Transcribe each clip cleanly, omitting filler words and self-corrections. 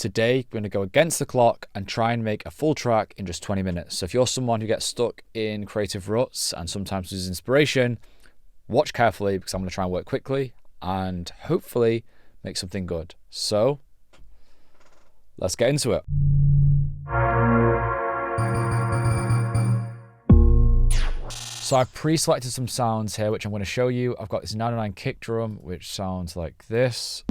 today we're going to go against the clock and try and make a full track in just 20 minutes. So if you're someone who gets stuck in creative ruts and sometimes loses inspiration, watch carefully because I'm going to try and work quickly and hopefully make something good. So let's get into it. So I've pre-selected some sounds here, which I'm going to show you. I've got this 909 kick drum, which sounds like this.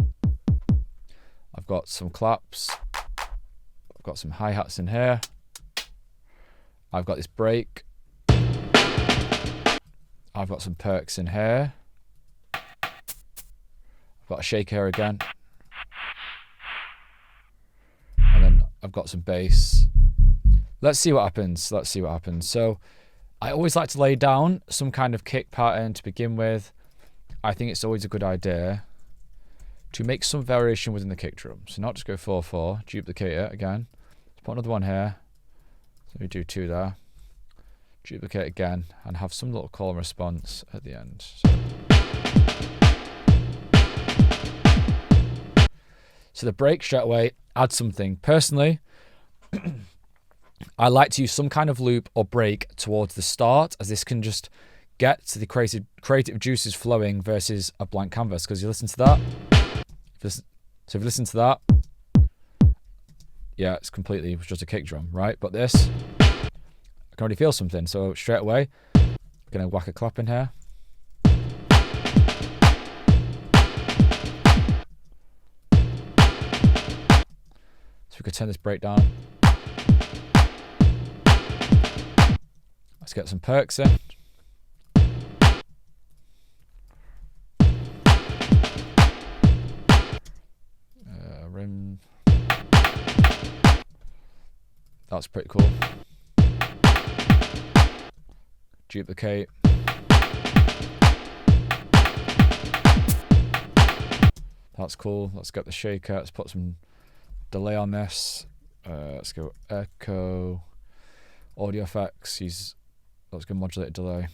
I've got some claps. I've got some hi-hats in here. I've got this break. I've got some perks in here. I've got a shake here again. And then I've got some bass. Let's see what happens. Let's see what happens. So I always like to lay down some kind of kick pattern to begin with. I think it's always a good idea to make some variation within the kick drum. So not just go 4/4, duplicate it again. Let's put another one here. So we do 2 there. Duplicate again and have some little call and response at the end. So the break straight away, add something. Personally, I like to use some kind of loop or break towards the start, as this can just get to the creative juices flowing versus a blank canvas. Because you listen to that. So if you listen to that, yeah, it's just a kick drum, right? But this, I can already feel something. So straight away, I'm going to whack a clap in here. So we could turn this break down. Let's get some perks in. Rim. That's pretty cool. Duplicate. That's cool. Let's get the shaker. Let's put some delay on this. Let's go echo. Audio effects. Let's go modulated delay.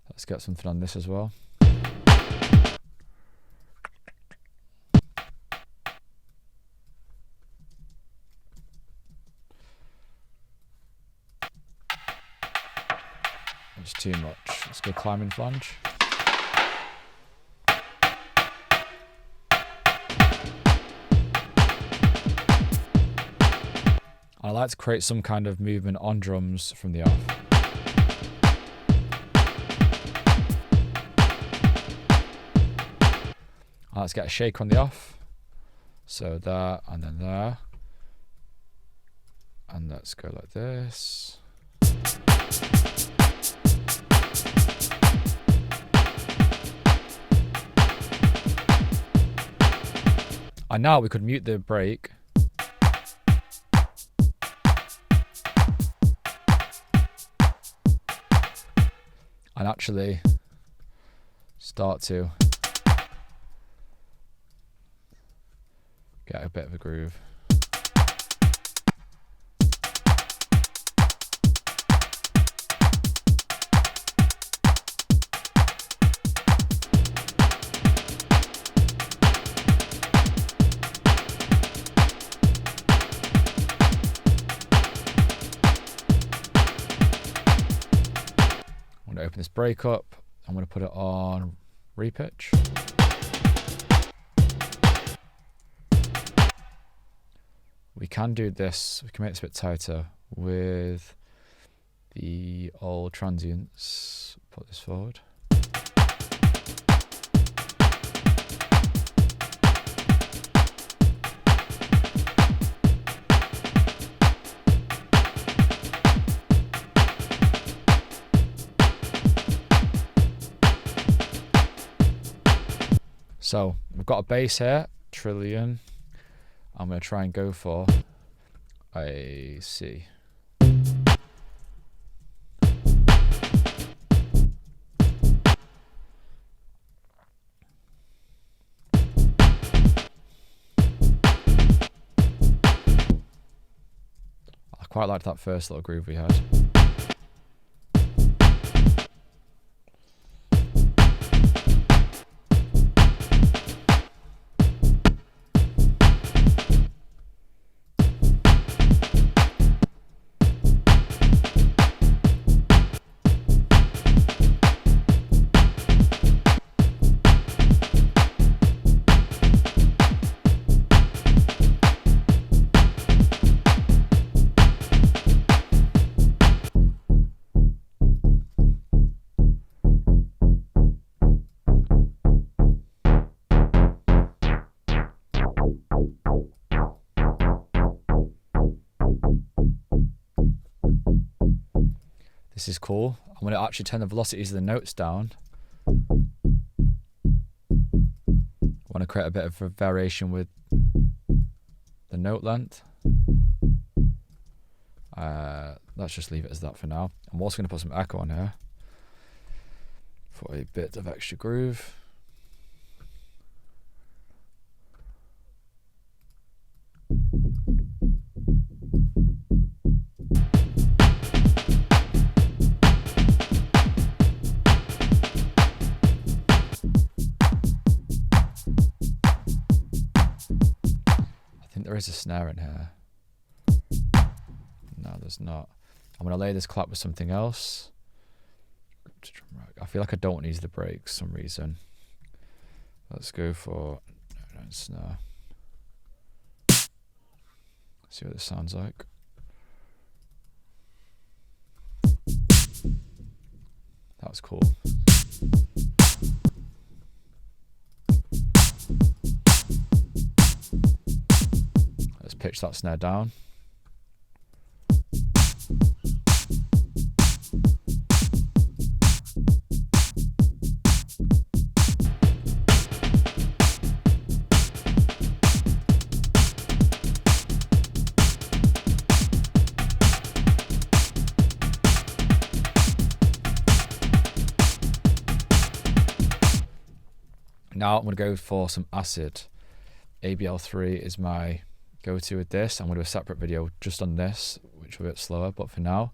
Let's get something on this as well. That's too much. Let's go climbing flange. I like to create some kind of movement on drums from the off. Let's get a shake on the off. So there and then there. And let's go like this. And now we could mute the break. And actually start to get a bit of a groove. I'm going to open this break up. I'm going to put it on repitch. We can do this, we can make this a bit tighter with the old transients. Put this forward. So we've got a bass here, trillion. I'm going to try and go for a C. I quite liked that first little groove we had. This is cool. I'm going to actually turn the velocities of the notes down. I want to create a bit of a variation with the note length. Let's just leave it as that for now. I'm also going to put some echo on here for a bit of extra groove. I think there is a snare in here. No, there's not. I'm going to lay this clap with something else. I feel like I don't want to use the break for some reason. Let's go for snare. See what this sounds like. That was cool. Let's pitch that snare down. Now I'm going to go for some acid. ABL3 is my go-to with this. I'm going to do a separate video just on this, which will be a bit slower, but for now,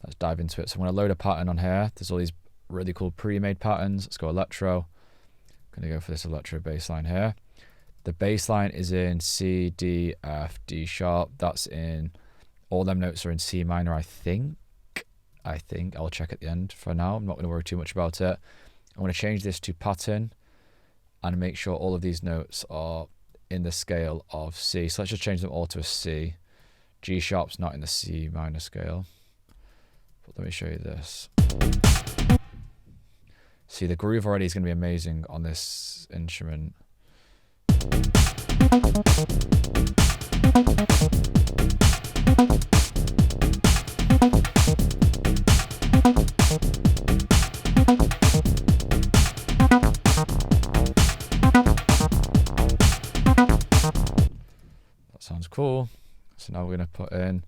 let's dive into it. So I'm going to load a pattern on here. There's all these really cool pre-made patterns. Let's go electro. I'm going to go for this electro bass line here. The bass line is in C, D, F, D sharp. That's in, all them notes are in C minor, I think. I'll check at the end. For now, I'm not going to worry too much about it. I'm going to change this to pattern and make sure all of these notes are in the scale of C. So let's just change them all to a C. G sharp's not in the C minor scale. But let me show you this. See, the groove already is going to be amazing on this instrument. Sounds cool. So now we're going to put in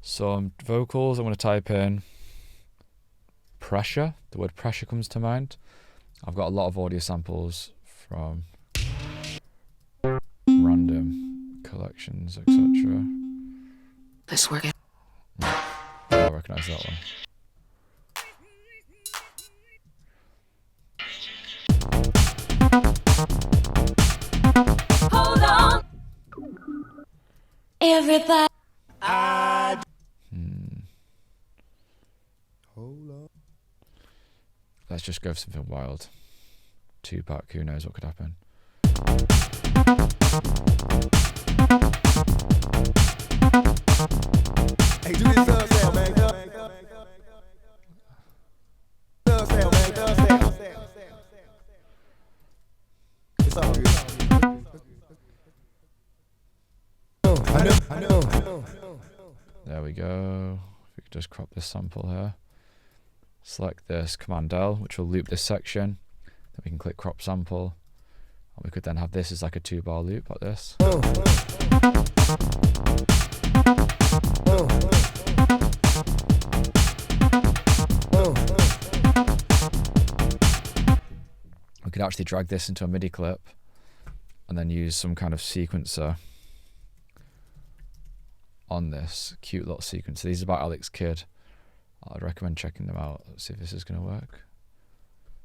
some vocals. I'm going to type in pressure. The word pressure comes to mind. I've got a lot of audio samples from random collections, etc. This working. I recognise that one. Hold on. Everybody. Hold on. Let's just go for something wild. Tupac, who knows what could happen. Hey, do this sound, man. Sound, man. It's all good. I know. There we go. If we could just crop this sample here. Select this Command L, which will loop this section. Then we can click crop sample. And we could then have this as like a 2-bar loop like this. We could actually drag this into a MIDI clip and then use some kind of sequencer on this cute little sequencer. These are by Alex Kidd. I'd recommend checking them out. Let's see if this is going to work.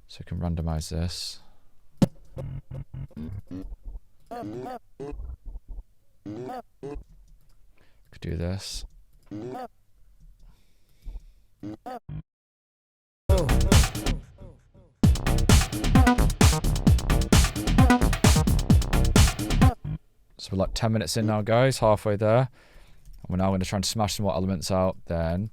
So we can randomize this. Could do this. So we're like 10 minutes in now, guys, halfway there. And we're now going to try and smash some more elements out, then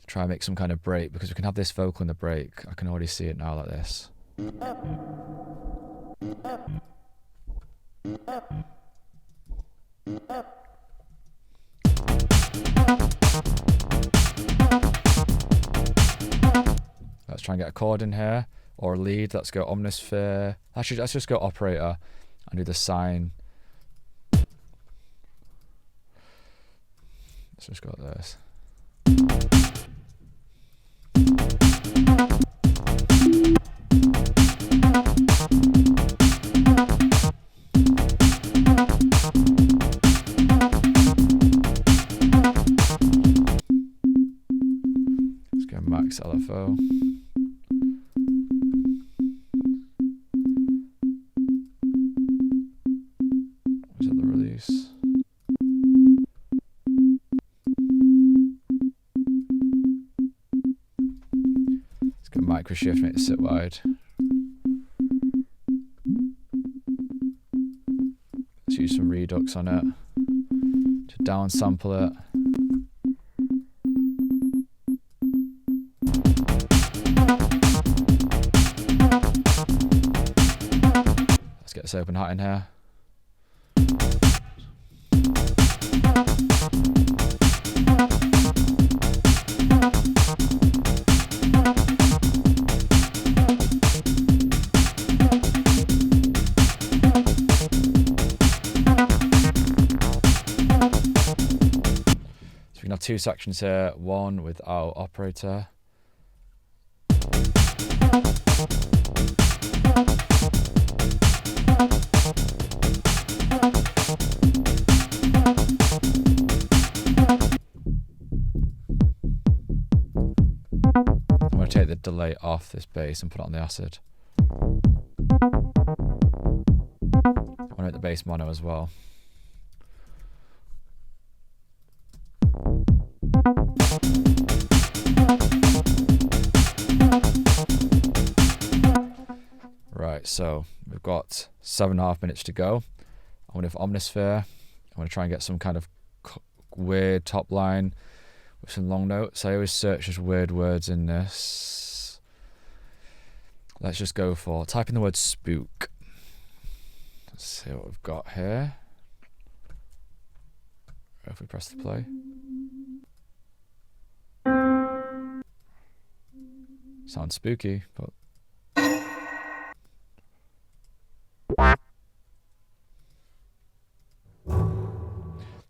try and make some kind of break, because we can have this vocal in the break. I can already see it now like this. Let's try and get a chord in here, or a lead. Let's go omnisphere. Actually, let's just go operator and do the sine. Let's just go like this. Let's go max LFO. Was it the release? Let's go micro shift, make it sit wide. Let's use some redux on it to downsample it. Let's get this open hat in here. So we can have two sections here, one without operator. I'm going to take the delay off this bass and put it on the acid. I want to make the bass mono as well. Right, so we've got 7.5 minutes to go. I'm going to have Omnisphere. I'm going to try and get some kind of weird top line with some long notes. I always search just weird words in this. Let's just go for, type in the word spook. Let's see what we've got here. If we press the play. Sounds spooky, but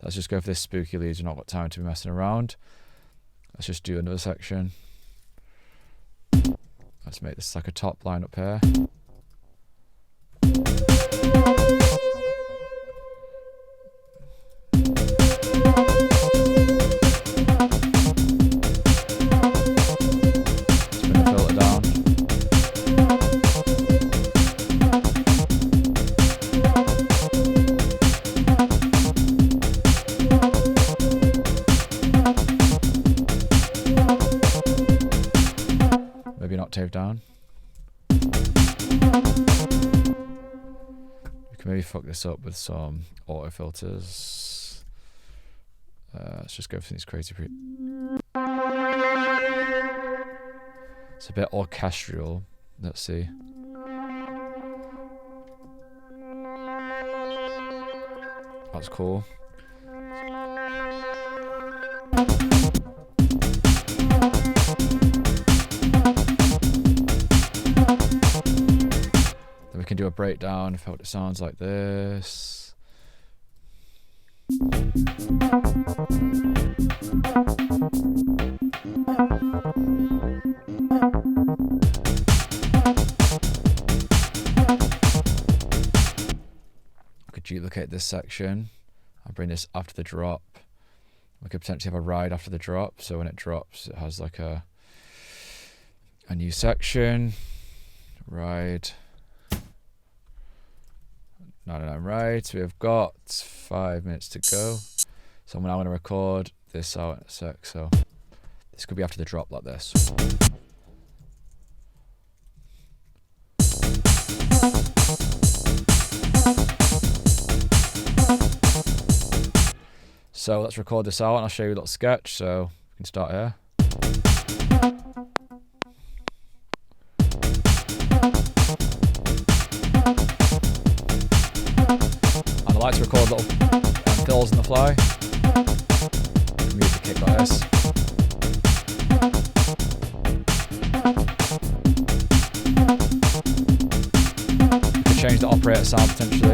let's just go for this spooky lead. We've not got time to be messing around. Let's just do another section. Let's make this like a top line up here. Spin the filter down. Maybe an octave down. We can maybe fuck this up with some auto filters. Let's just go for these crazy it's a bit orchestral. Let's see. That's cool. Then we can do a breakdown of how it sounds like this. I could duplicate this section and bring this after the drop. We could potentially have a ride after the drop, so when it drops it has like a new section. Ride. 99 rides. We've got 5 minutes to go. So now I'm going to record this out in a sec. So this could be after the drop like this. So let's record this out and I'll show you a little sketch. So we can start here. And I like to record little fills on the fly. Move the kick like this. change the operator sound potentially.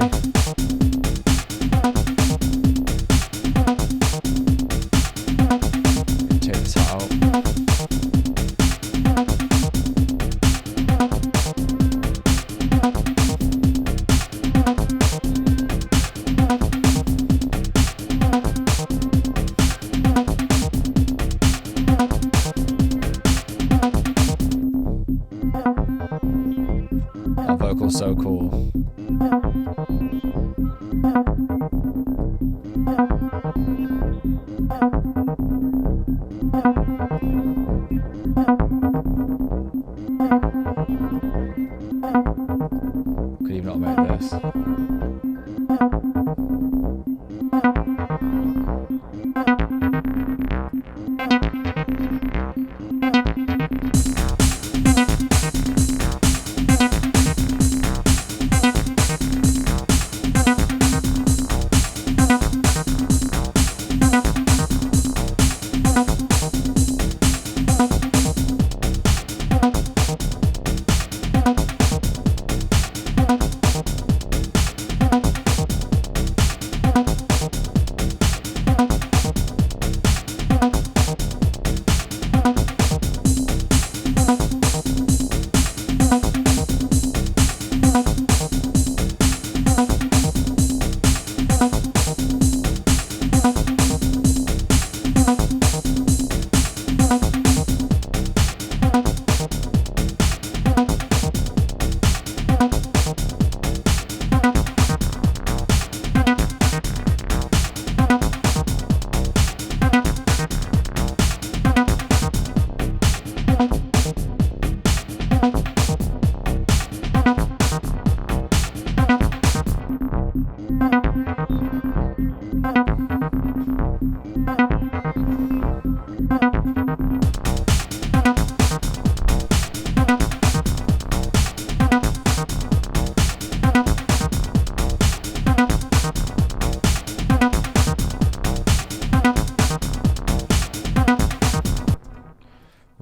Take this out. That vocal's so cool. Could even automate this.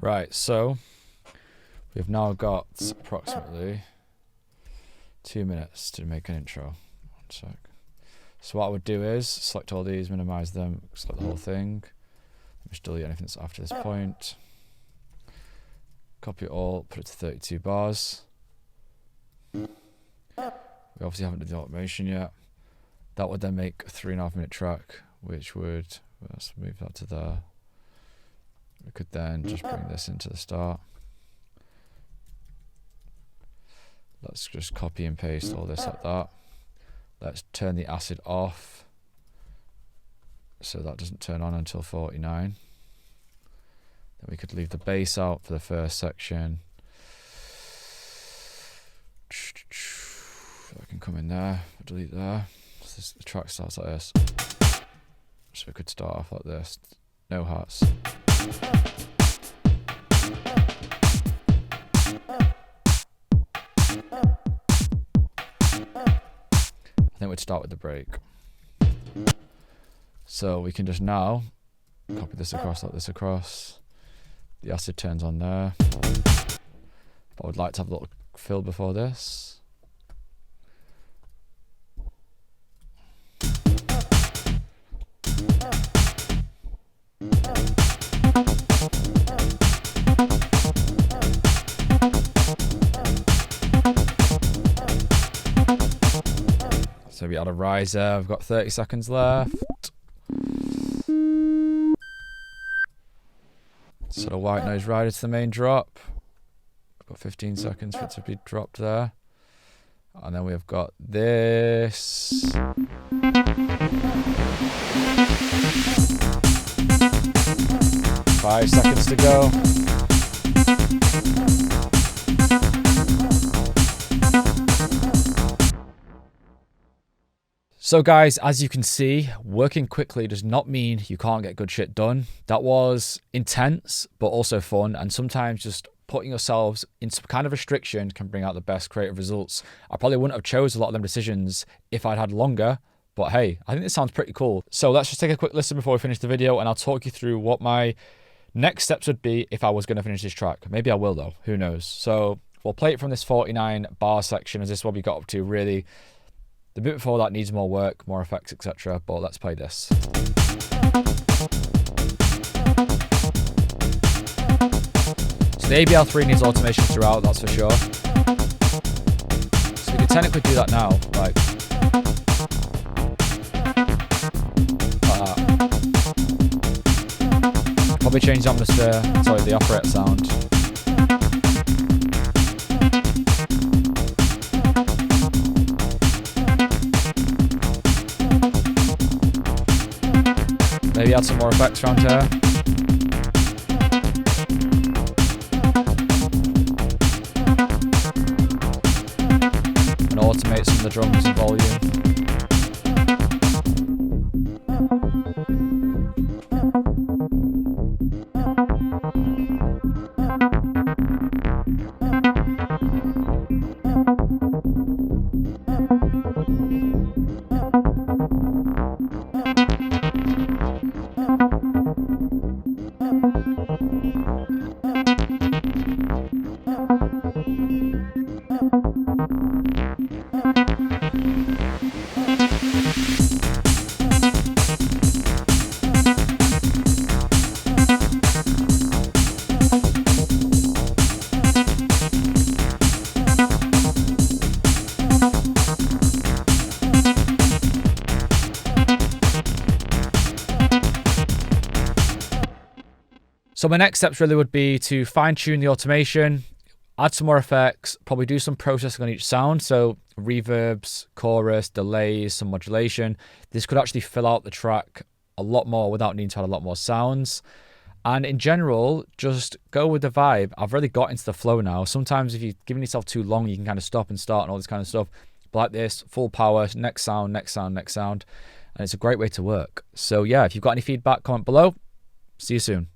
Right, so we've now got approximately 2 minutes to make an intro. 1 sec. So what I would do is select all these, minimize them, select the whole thing. Just delete anything that's after this point. Copy it all, put it to 32 bars. We obviously haven't done the automation yet. That would then make a 3.5 minute track, which would, let's move that to there. We could then just bring this into the start. Let's just copy and paste all this like that. Let's turn the acid off, so that doesn't turn on until 49. Then we could leave the bass out for the first section. I can come in there, delete there. So the track starts like this. So we could start off like this, no hats. I think we'd start with the break. So we can just now copy this across, like this across. The acid turns on there. But I would like to have a little fill before this. So we add a riser, I've got 30 seconds left. So the white noise rider to the main drop. I've got 15 seconds for it to be dropped there. And then we've got this. 5 seconds to go. So guys, as you can see, working quickly does not mean you can't get good shit done. That was intense, but also fun. And sometimes just putting yourselves in some kind of restriction can bring out the best creative results. I probably wouldn't have chose a lot of them decisions if I'd had longer, but hey, I think this sounds pretty cool. So let's just take a quick listen before we finish the video, and I'll talk you through what my next steps would be if I was going to finish this track. Maybe I will though, who knows. So We'll play it from this 49 bar section, as this is what we got up to really. The bit before that needs more work, more effects, etc. But let's play this. So the ABL3 needs automation throughout, that's for sure. So we could technically do that now, like that. Probably change the atmosphere, sorry, the operator sound. Maybe add some more effects around here. And automate some of the drums and volume. So my next steps really would be to fine tune the automation, add some more effects, probably do some processing on each sound. So reverbs, chorus, delays, some modulation. This could actually fill out the track a lot more without needing to add a lot more sounds. And in general, just go with the vibe. I've really got into the flow now. Sometimes if you're giving yourself too long, you can kind of stop and start and all this kind of stuff. But like this, full power, next sound, next sound, next sound. And it's a great way to work. So yeah, if you've got any feedback, comment below. See you soon.